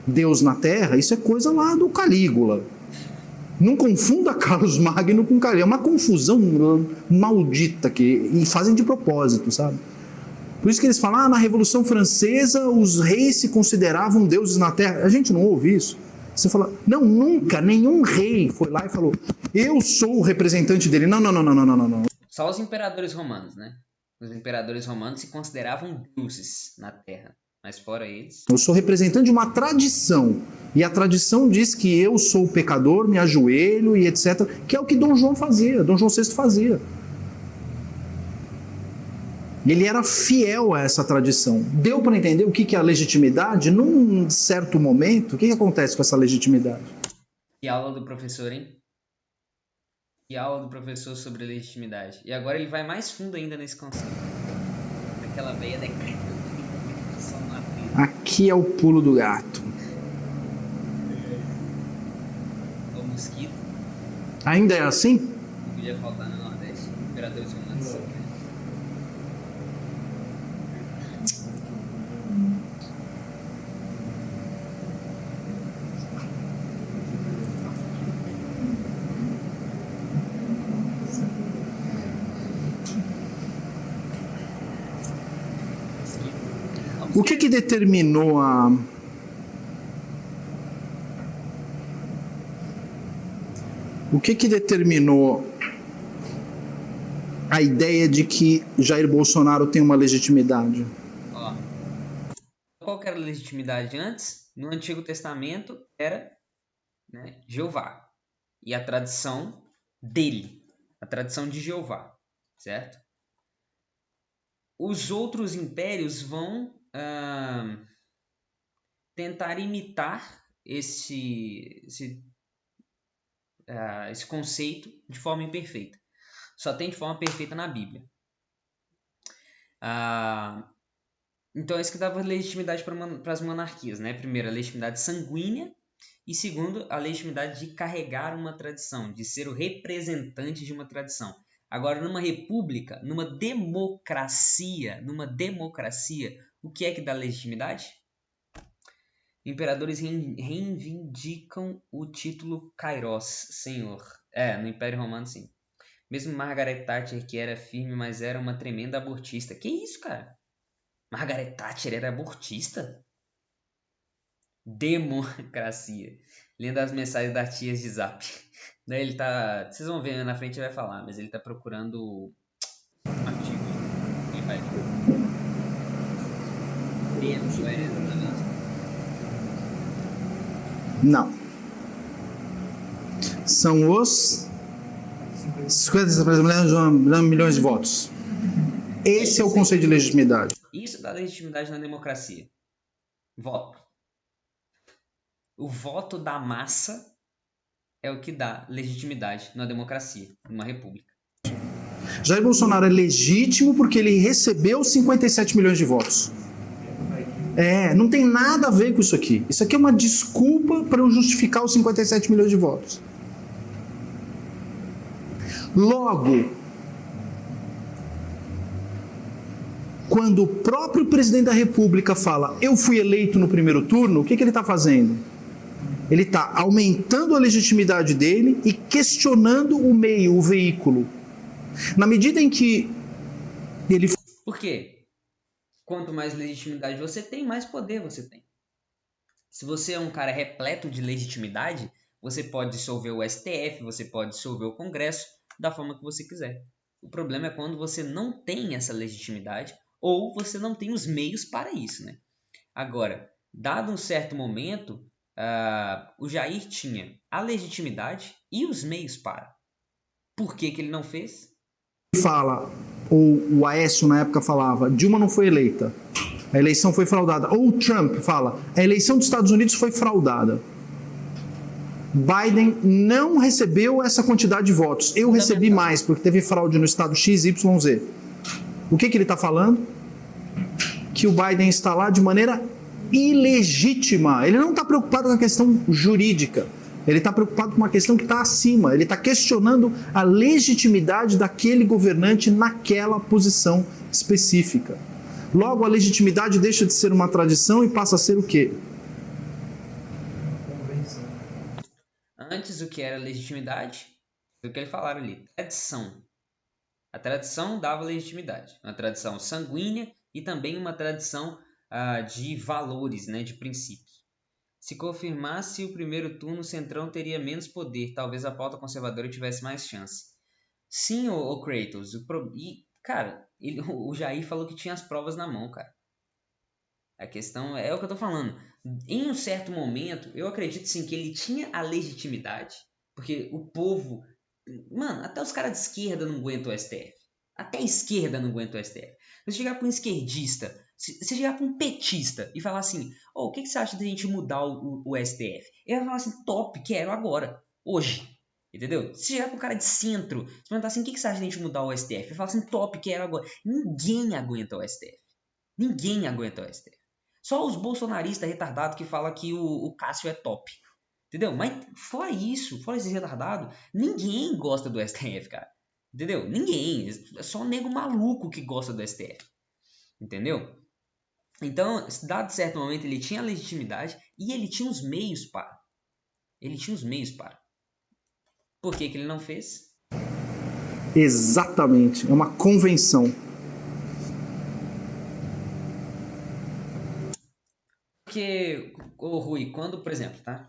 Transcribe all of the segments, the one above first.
Deus na Terra, isso é coisa lá do Calígula. Não confunda Carlos Magno com Calígula. É uma confusão maldita e fazem de propósito, sabe? Por isso que eles falam, na Revolução Francesa os reis se consideravam deuses na Terra. A gente não ouve isso. Você fala, não, nunca, nenhum rei foi lá e falou, eu sou o representante dele. Não. Só os imperadores romanos, né? Os imperadores romanos se consideravam deuses na Terra. Mas fora eles... Eu sou representante de uma tradição. E a tradição diz que eu sou o pecador, me ajoelho e etc. Que é o que Dom João fazia, Dom João VI fazia. Ele era fiel a essa tradição. Deu para entender o que é a legitimidade? Num certo momento, o que acontece com essa legitimidade? Que aula do professor, hein? Que aula do professor sobre legitimidade. E agora ele vai mais fundo ainda nesse conceito. Aquela veia decreta. Aqui é o pulo do gato. O mosquito. Ainda é assim? Não podia faltar no Nordeste. Imperadores romanos. O que determinou a ideia de que Jair Bolsonaro tem uma legitimidade? Qual que era a legitimidade antes? No Antigo Testamento era, Jeová. E a tradição dele, a tradição de Jeová, certo? Os outros impérios vão tentar imitar esse conceito de forma imperfeita. Só tem de forma perfeita na Bíblia. Então é isso que dava legitimidade para as monarquias, né? Primeiro, a legitimidade sanguínea e segundo, a legitimidade de carregar uma tradição, de ser o representante de uma tradição. Agora, numa república, numa democracia, o que é que dá legitimidade? Imperadores reivindicam o título Kairos, senhor. No Império Romano, sim. Mesmo Margaret Thatcher, que era firme, mas era uma tremenda abortista. Que isso, cara? Margaret Thatcher era abortista? Democracia. Lendo as mensagens das tias de Zap. Daí ele tá... Vocês vão ver, na frente ele vai falar, mas ele tá procurando um artigo. Ele vai Não. São os 50 milhões de votos. Esse é o conceito de legitimidade. Isso dá legitimidade na democracia. Voto. O voto da massa é o que dá legitimidade na democracia, numa república. Jair Bolsonaro é legítimo porque ele recebeu 57 milhões de votos. Não tem nada a ver com isso aqui. Isso aqui é uma desculpa para eu justificar os 57 milhões de votos. Logo, quando o próprio presidente da República fala eu fui eleito no primeiro turno, o que ele está fazendo? Ele está aumentando a legitimidade dele e questionando o meio, o veículo. Na medida em que ele... Por quê? Quanto mais legitimidade você tem, mais poder você tem. Se você é um cara repleto de legitimidade, você pode dissolver o STF, você pode dissolver o Congresso da forma que você quiser. O problema é quando você não tem essa legitimidade ou você não tem os meios para isso, né? Agora, dado um certo momento, o Jair tinha a legitimidade e os meios para. Por que ele não fez? Fala, ou o Aécio na época falava, Dilma não foi eleita, a eleição foi fraudada. Ou o Trump fala, a eleição dos Estados Unidos foi fraudada. Biden não recebeu essa quantidade de votos. Eu recebi mais, porque teve fraude no estado XYZ. O que ele está falando? Que o Biden está lá de maneira ilegítima. Ele não está preocupado com a questão jurídica. Ele está preocupado com uma questão que está acima. Ele está questionando a legitimidade daquele governante naquela posição específica. Logo, a legitimidade deixa de ser uma tradição e passa a ser o quê? Antes, o que era legitimidade? Foi o que eles falaram ali, tradição. A tradição dava legitimidade. Uma tradição sanguínea e também uma tradição de valores, né, de princípios. Se confirmasse o primeiro turno, o Centrão teria menos poder. Talvez a pauta conservadora tivesse mais chance. Sim, o Kratos. E, cara, o Jair falou que tinha as provas na mão, cara. A questão é o que eu tô falando. Em um certo momento, eu acredito sim que ele tinha a legitimidade, porque o povo. Mano, até os caras de esquerda não aguentam o STF. Até a esquerda não aguenta o STF. Se você chegar para um esquerdista, se você chegar para um petista e falar assim: oh, o que você acha da gente mudar o STF? Ele vai falar assim: top, quero agora, hoje. Entendeu? Se chegar para um cara de centro, se perguntar assim: o que você acha da gente mudar o STF? Ele fala assim: top, quero agora. Ninguém aguenta o STF. Ninguém aguenta o STF. Só os bolsonaristas retardados que falam que o Cássio é top. Entendeu? Mas fora isso, fora esse retardado, ninguém gosta do STF, cara. Entendeu? Ninguém. É só um nego maluco que gosta do STF. Entendeu? Então, dado certo momento, ele tinha a legitimidade e ele tinha os meios para. Ele tinha os meios para. Por que ele não fez? Exatamente. É uma convenção. Porque, ô Rui, quando, por exemplo, tá?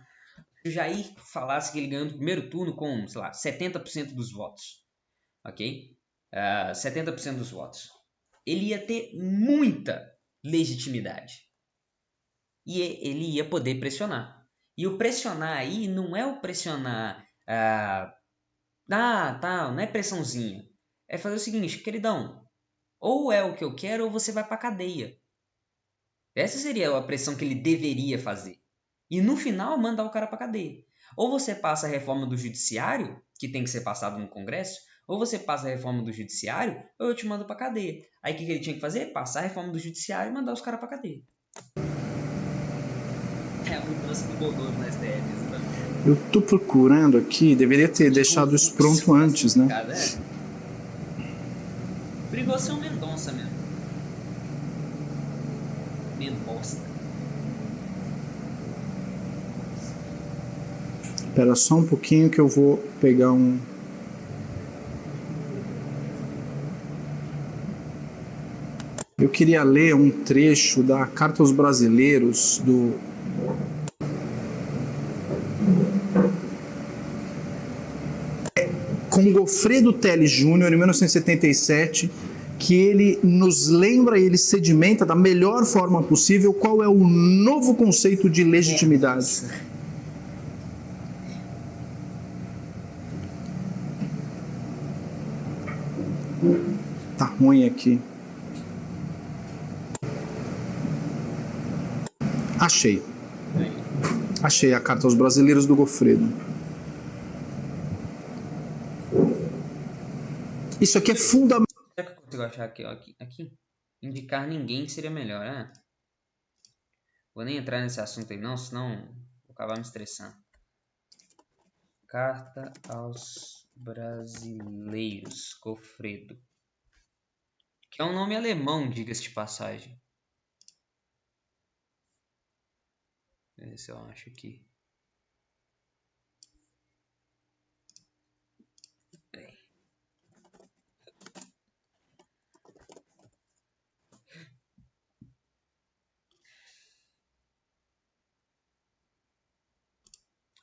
Se o Jair falasse que ele ganhou no primeiro turno com, sei lá, 70% dos votos, ok? 70% dos votos. Ele ia ter muita legitimidade. E ele ia poder pressionar. E o pressionar aí não é o pressionar... tá, não é pressãozinha. É fazer o seguinte, queridão, ou é o que eu quero ou você vai pra cadeia. Essa seria a pressão que ele deveria fazer. E no final mandar o cara pra cadeia. Ou você passa a reforma do judiciário, que tem que ser passado no Congresso, ou você passa a reforma do judiciário, ou eu te mando pra cadeia. Aí o que ele tinha que fazer? Passar a reforma do judiciário e mandar os caras pra cadeia. É a mudança do Bolsonaro no STF, exatamente. Eu tô procurando aqui, deveria ter deixado isso pronto antes, né? Cara, brigou ser um Mendonça mesmo. Mendonça. Espera só um pouquinho que eu vou pegar um... Eu queria ler um trecho da Carta aos Brasileiros do... com Goffredo Teles Júnior, em 1977, que ele nos lembra e ele sedimenta da melhor forma possível qual é o novo conceito de legitimidade. Tá ruim aqui. Achei a Carta aos Brasileiros do Goffredo. Isso aqui é fundamental. Será que eu consigo achar aqui, ó, aqui? Indicar ninguém seria melhor, né? Vou nem entrar nesse assunto aí não, senão vou acabar me estressando. Carta aos Brasileiros, Goffredo. Que é um nome alemão, diga-se de passagem. Deixa eu ver se eu acho aqui.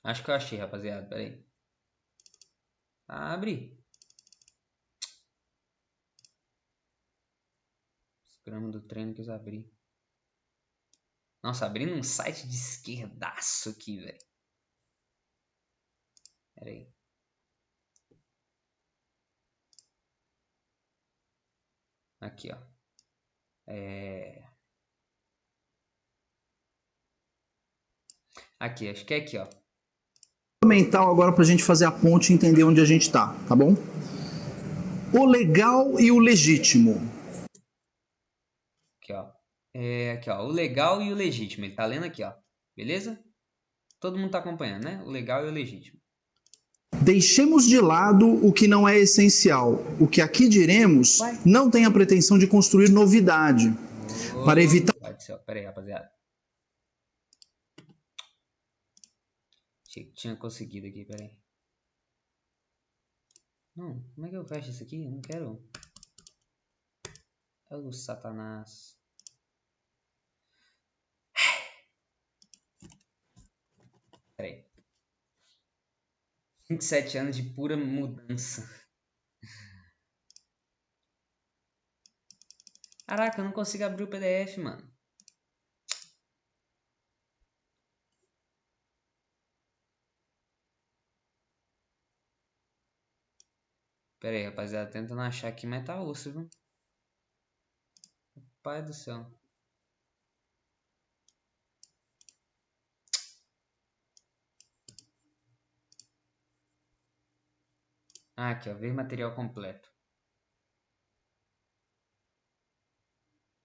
Acho que eu achei, rapaziada. Pera aí. Abre. Programa do treino que eu abri. Nossa, abrindo um site de esquerdaço aqui, velho. Pera aí. Aqui, ó. Aqui, acho que é aqui, ó. Fundamental agora para a gente fazer a ponte e entender onde a gente está, tá bom? O legal e o legítimo. Aqui, ó. Aqui, ó. O legal e o legítimo. Ele tá lendo aqui, ó. Beleza? Todo mundo tá acompanhando, né? O legal e o legítimo. Deixemos de lado o que não é essencial. O que aqui diremos não tem a pretensão de construir novidade. Para evitar... Pera aí, rapaziada. Tinha conseguido aqui, peraí. Não, como é que eu fecho isso aqui? Eu não quero. É o Satanás. Peraí. 27 anos de pura mudança. Caraca, eu não consigo abrir o PDF, mano. Pera aí, rapaziada. Tentando achar aqui, mas tá osso, viu? Pai do céu. Ah, aqui, ó. Ver material completo.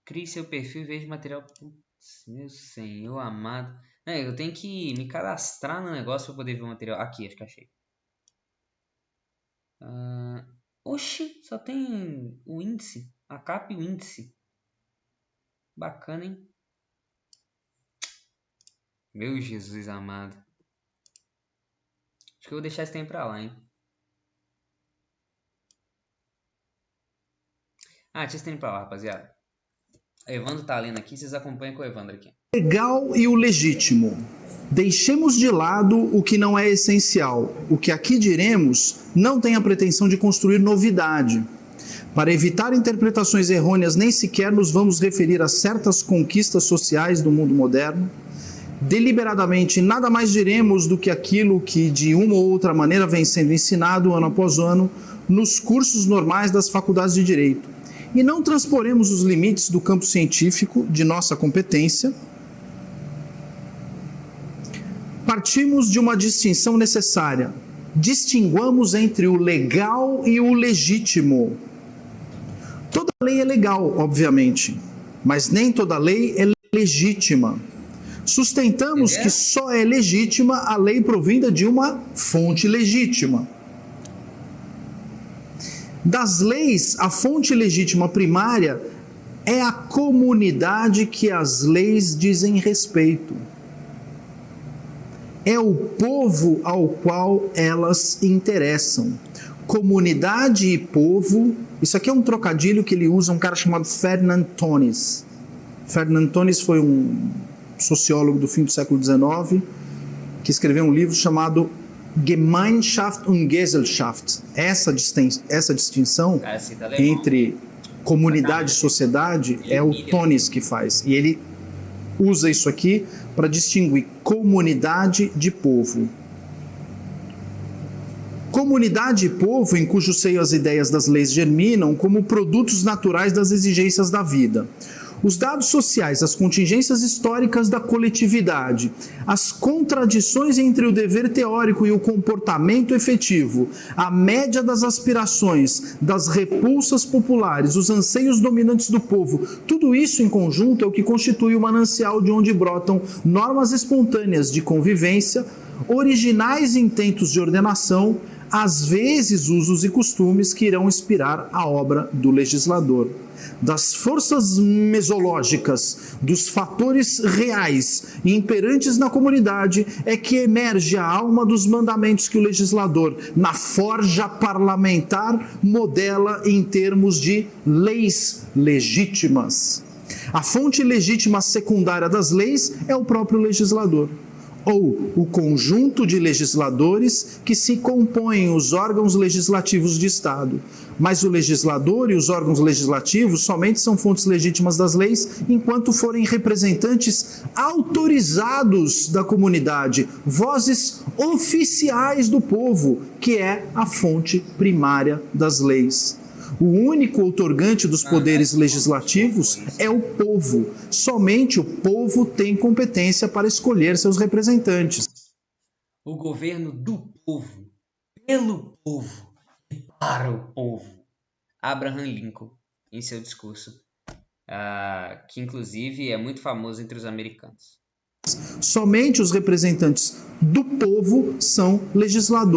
Crie seu perfil e veja material. Putz, meu senhor amado. Eu tenho que me cadastrar no negócio pra poder ver o material. Aqui, acho que achei. Oxi, só tem o índice. A capa e o índice. Bacana, hein? Meu Jesus amado. Acho que eu vou deixar esse tempo pra lá, hein? Deixa esse tempo pra lá, rapaziada. O Evandro tá lendo aqui, vocês acompanham com o Evandro aqui. Legal e o legítimo. Deixemos de lado o que não é essencial. O que aqui diremos não tem a pretensão de construir novidade. Para evitar interpretações errôneas, nem sequer nos vamos referir a certas conquistas sociais do mundo moderno. Deliberadamente, nada mais diremos do que aquilo que, de uma ou outra maneira, vem sendo ensinado ano após ano nos cursos normais das faculdades de Direito. E não transporemos os limites do campo científico de nossa competência. Partimos de uma distinção necessária. Distinguamos entre o legal e o legítimo. Toda lei é legal, obviamente, mas nem toda lei é legítima. Sustentamos que só é legítima a lei provinda de uma fonte legítima. Das leis, a fonte legítima primária é a comunidade que as leis dizem respeito. É o povo ao qual elas interessam. Comunidade e povo, isso aqui é um trocadilho que ele usa, um cara chamado Ferdinand Tönnies. Ferdinand Tönnies foi um sociólogo do fim do século XIX, que escreveu um livro chamado Gemeinschaft und Gesellschaft. Essa distinção entre comunidade e sociedade é o Tönnies que faz. E ele usa isso aqui para distinguir comunidade de povo. Comunidade e povo, em cujo seio as ideias das leis germinam como produtos naturais das exigências da vida. Os dados sociais, as contingências históricas da coletividade, as contradições entre o dever teórico e o comportamento efetivo, a média das aspirações, das repulsas populares, os anseios dominantes do povo, tudo isso em conjunto é o que constitui o manancial de onde brotam normas espontâneas de convivência, originais intentos de ordenação, às vezes usos e costumes que irão inspirar a obra do legislador. Das forças mesológicas, dos fatores reais e imperantes na comunidade é que emerge a alma dos mandamentos que o legislador, na forja parlamentar, modela em termos de leis legítimas. A fonte legítima secundária das leis é o próprio legislador, ou o conjunto de legisladores que se compõem os órgãos legislativos de Estado. Mas o legislador e os órgãos legislativos somente são fontes legítimas das leis enquanto forem representantes autorizados da comunidade, vozes oficiais do povo, que é a fonte primária das leis. O único outorgante dos poderes legislativos é o povo. Somente o povo tem competência para escolher seus representantes. O governo do povo, pelo povo e para o povo. Abraham Lincoln, em seu discurso, que inclusive é muito famoso entre os americanos. Somente os representantes do povo são legisladores.